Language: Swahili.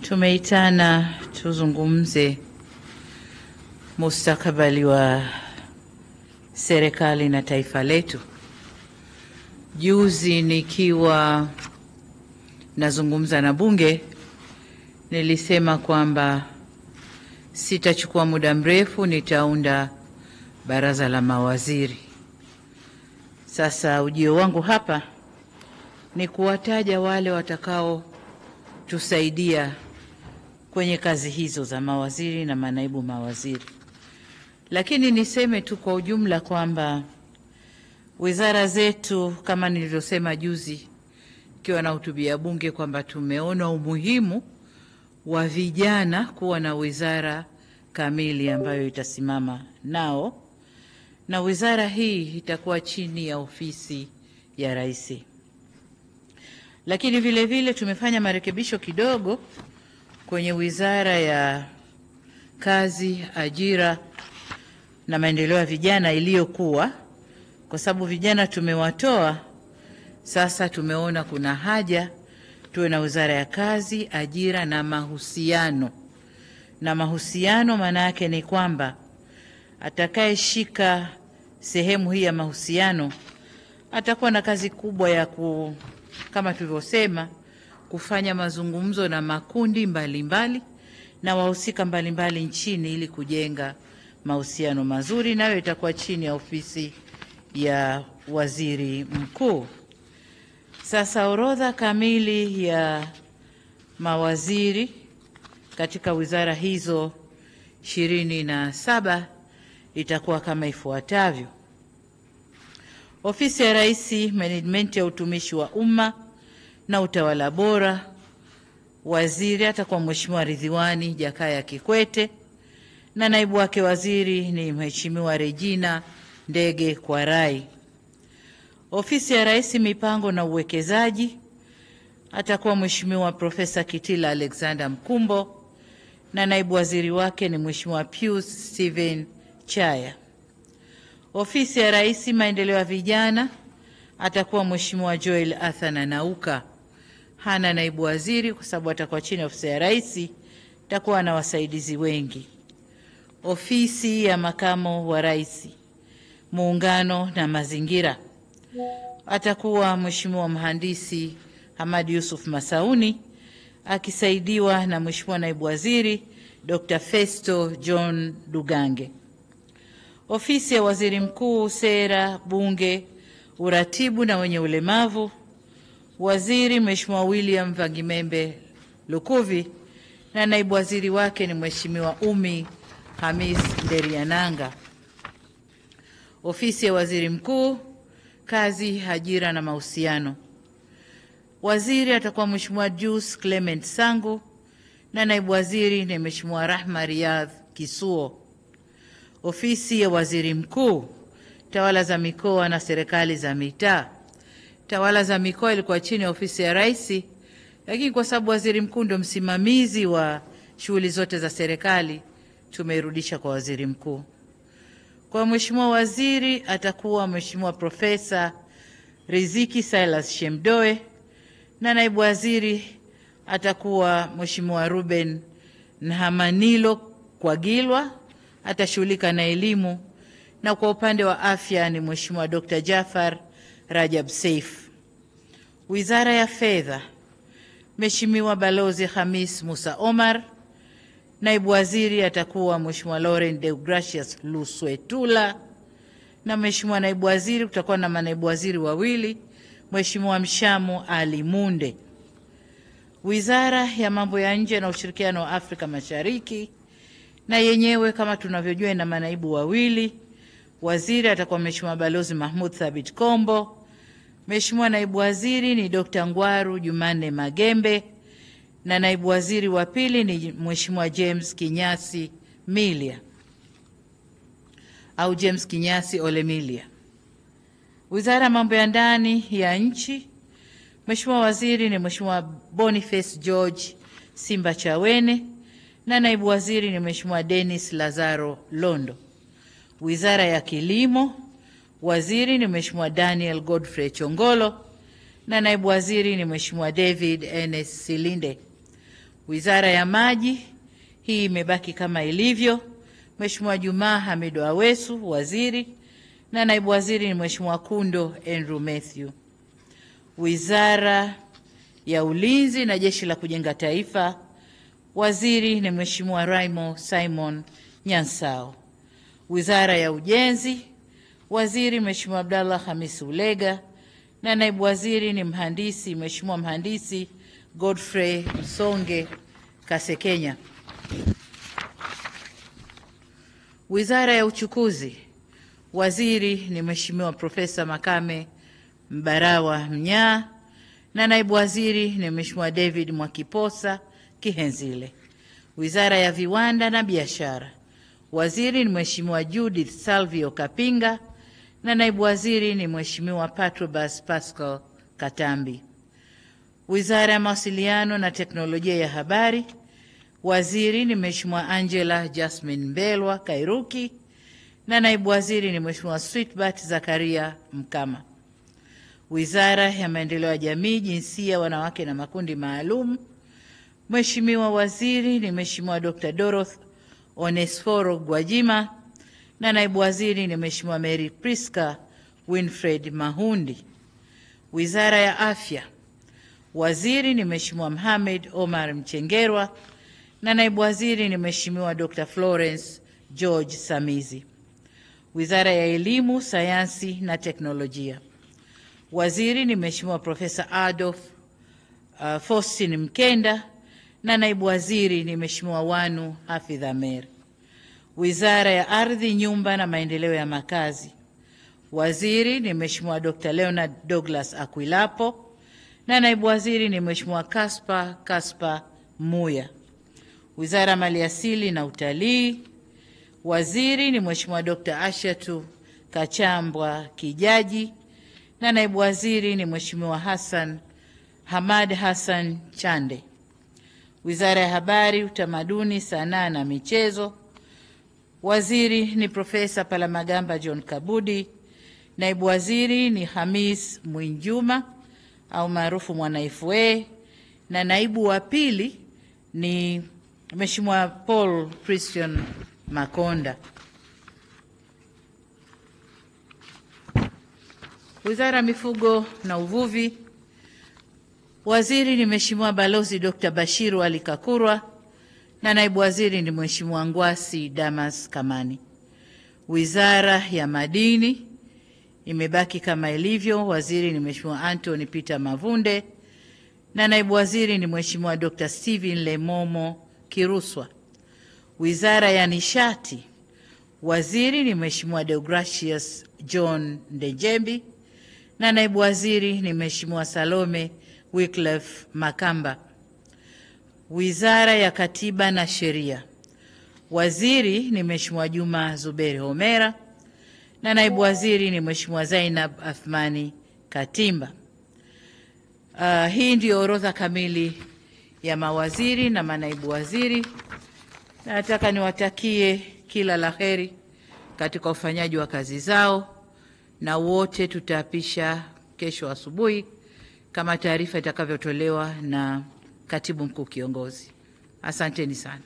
Tumeitana tuzungumze mustakabali wa serikali na taifa letu. Juzi nikiwa nazungumza na bunge nilisema kwamba sitachukua muda mrefu nitaunda baraza la mawaziri. Sasa ujio wangu hapa ni kuwataja wale watakao tusaidia kwenye kazi hizo za mawaziri na manaibu mawaziri. Lakini niseme tu kwa ujumla kwamba wizara zetu, kama nilivyosema juzi ikiwa na hutubia bunge, kwamba tumeona umuhimu wa vijana kuwa na wizara kamili ambayo itasimama nao, na wizara hii itakuwa chini ya ofisi ya Rais. Lakini vile vile tumefanya marekebisho kidogo kwenye wizara ya kazi, ajira na maendeleo ya vijana iliyokuwa, kwa sababu vijana tumewatoa. Sasa tumeona kuna haja tuwe na wizara ya kazi, ajira na mahusiano. Na mahusiano maana yake ni kwamba atakayeshika sehemu hii ya mahusiano atakuwa na kazi kubwa ya kama tulivyosema, kufanya mazungumzo na makundi mbalimbali na wahusika mbalimbali nchini ili kujenga mahusiano mazuri, nayo itakuwa chini ya ofisi ya waziri mkuu. Sasa orodha kamili ya mawaziri katika wizara hizo 27 itakuwa kama ifuatavyo: Ofisi ya Rais, Management ya utumishi wa umma na utawala bora. Waziri atakuwa Mheshimiwa Ridhiwani Jakaya Kikwete na naibu wake waziri ni Mheshimiwa Regina Ndege Kwarai. Ofisi ya Rais, Mipango na Uwekezaji, atakuwa Mheshimiwa Profesa Kitila Alexander Mkumbo na naibu waziri wake ni Mheshimiwa Pius Steven Chaya. Ofisi ya Rais, Maendeleo ya Vijana, atakuwa Mheshimiwa Joel Athana Nauka. Hana naibu waziri kwa sababu atakuwa chini ya ofisi ya Rais, atakuwa na wasaidizi wengi. Ofisi ya Makamo wa Rais, Muungano na Mazingira, atakuwa Mheshimiwa Mhandisi Hamad Yusuf Masauni akisaidiwa na Mheshimiwa Naibu Waziri Dr. Festo John Dugange. Ofisi ya Waziri Mkuu, Sera, Bunge, Uratibu na Wenye Ulemavu, Waziri Mheshimiwa William Vangimembe Lukuvi na naibu waziri wake ni Mheshimiwa Umi Hamis Nderiananga. Ofisi ya Waziri Mkuu, Kazi, Ajira na Mahusiano, waziri atakuwa Mheshimiwa Jus Clement Sangu na naibu waziri ni Mheshimiwa Rahma Riyadh Kisuo. Ofisi ya Waziri Mkuu, Tawala za Mikoa na Serikali za Mitaa. Tawala za Mikoa ilikuwa chini ya ofisi ya Rais, lakini kwa sababu Waziri Mkuu ndio msimamizi wa shughuli zote za serikali tumeirudisha kwa Waziri Mkuu. Kwa Mheshimiwa Waziri atakuwa Mheshimiwa Profesa Riziki Silas Shemdoe na naibu waziri atakuwa Mheshimiwa Ruben Nhamanilo Kwagilwa, atashughulika na elimu, na kwa upande wa afya ni Mheshimiwa Dr. Jafar Rajab Saif. Wizara ya Fedha, Mheshimiwa Balozi Hamis Musa Omar, naibu waziri atakuwa Mheshimiwa Lauren Deogracius Luswetula na Mheshimiwa naibu waziri, kutakuwa na manaibu waziri wawili, Mheshimiwa Mshamu Ali Munde. Wizara ya Mambo ya Nje na Ushirikiano wa Afrika Mashariki, na yenyewe kama tunavyojua na manaibu wawili. Waziri atakuwa Mheshimiwa Balozi Mahmud Thabit Kombo. Mheshimiwa naibu waziri ni Dr. Ngwaru Jumanne Magembe na naibu waziri wa pili ni Mheshimiwa James Kinyasi Milia au James Kinyasi Olemilia. Wizara ya Mambo ya Ndani ya Nchi, Mheshimiwa waziri ni Mheshimiwa Boniface George Simba Chawene na naibu waziri ni Mheshimiwa Dennis Lazaro Londo. Wizara ya Kilimo, waziri ni Mheshimiwa Daniel Godfrey Chongolo na naibu waziri ni Mheshimiwa David Enes Silinde. Wizara ya Maji, hii imebaki kama ilivyo. Mheshimiwa Jumaa Hamidu Awesu, waziri, na naibu waziri ni Mheshimiwa Kundo Andrew Mathew. Wizara ya Ulinzi na Jeshi la Kujenga Taifa, waziri ni Mheshimiwa Raimo Simon Nyansao. Wizara ya Ujenzi, waziri Mheshimiwa Abdallah Hamisi Ulega, na naibu waziri ni Mheshimiwa Mhandisi Godfrey Msonge Kasekenya. Wizara ya Uchukuzi, waziri ni Mheshimiwa Profesa Makame Mbarawa Mnyaa, na naibu waziri ni Mheshimiwa David Mwakiposa Kihenzile. Wizara ya Viwanda na Biashara, waziri ni Mheshimiwa Judith Salvio Kapinga, na naibu waziri ni Mheshimiwa Patrobas Pascal Katambi. Wizara ya Mawasiliano na Teknolojia ya Habari, waziri ni Mheshimiwa Angela Jasmine Mbelwa Kairuki, na naibu waziri ni Mheshimiwa Sweetbat Zakaria Mkama. Wizara ya Maendeleo ya Jamii, Jinsia, Wanawake na Makundi Maalum, Mheshimiwa waziri ni Mheshimiwa Dr. Dorothy Onesforo Gwajima, na naibu waziri ni Mheshimiwa Mary Priska Winfred Mahundi. Wizara ya Afya, waziri ni Mheshimiwa Mohamed Omar Mchengerwa, na naibu waziri ni Mheshimiwa Dr. Florence George Samizi. Wizara ya Elimu, Sayansi na Teknolojia, waziri ni Mheshimiwa Profesa Adolf Faustin Mkenda, na naibu waziri ni Mheshimiwa Wanu Hafidh Amer. Wizara ya Ardhi, Nyumba na Maendeleo ya Makazi, waziri ni Mheshimiwa Dr. Leonard Douglas Akwilapo, na naibu waziri ni Mheshimiwa Kaspa Muya. Wizara ya Maliasili na Utalii, waziri ni Mheshimiwa Dr. Ashatu Kachambwa Kijaji, na naibu waziri ni Mheshimiwa Hamad Hassan Chande. Wizara ya Habari, Utamaduni, Sanaa na Michezo, waziri ni Profesa Palamagamba John Kabudi, naibu waziri ni Hamis Mwinjuma au maarufu Mwana FA, na naibu wa pili ni Mheshimiwa Paul Christian Makonda. Wizara ya Mifugo na Uvuvi, waziri ni Mheshimiwa Balozi Dr. Bashiru Ali Kakurwa, na naibu waziri ni Mheshimiwa Ngwasi Damas Kamani. Wizara ya Madini imebaki kama ilivyo, waziri ni Mheshimiwa Anthony Peter Mavunde, na naibu waziri ni Mheshimiwa Dr. Steven Lemomo Kiruswa. Wizara ya Nishati, waziri ni Mheshimiwa Deogracius John Ndejembi, na naibu waziri ni Mheshimiwa Salome Wycliffe Makamba. Wizara ya Katiba na Sheria, waziri ni Mheshimiwa Juma Zuberi Homera, na naibu waziri ni Mheshimiwa Zainab Athmani Katimba. Hii ndio orodha kamili ya mawaziri na manaibu waziri. Nataka niwatakie kila laheri katika ufanyaji wa kazi zao, na wote tutaapisha kesho asubuhi kama taarifa itakavyotolewa na Katibu Mkuu Kiongozi. Asanteni sana.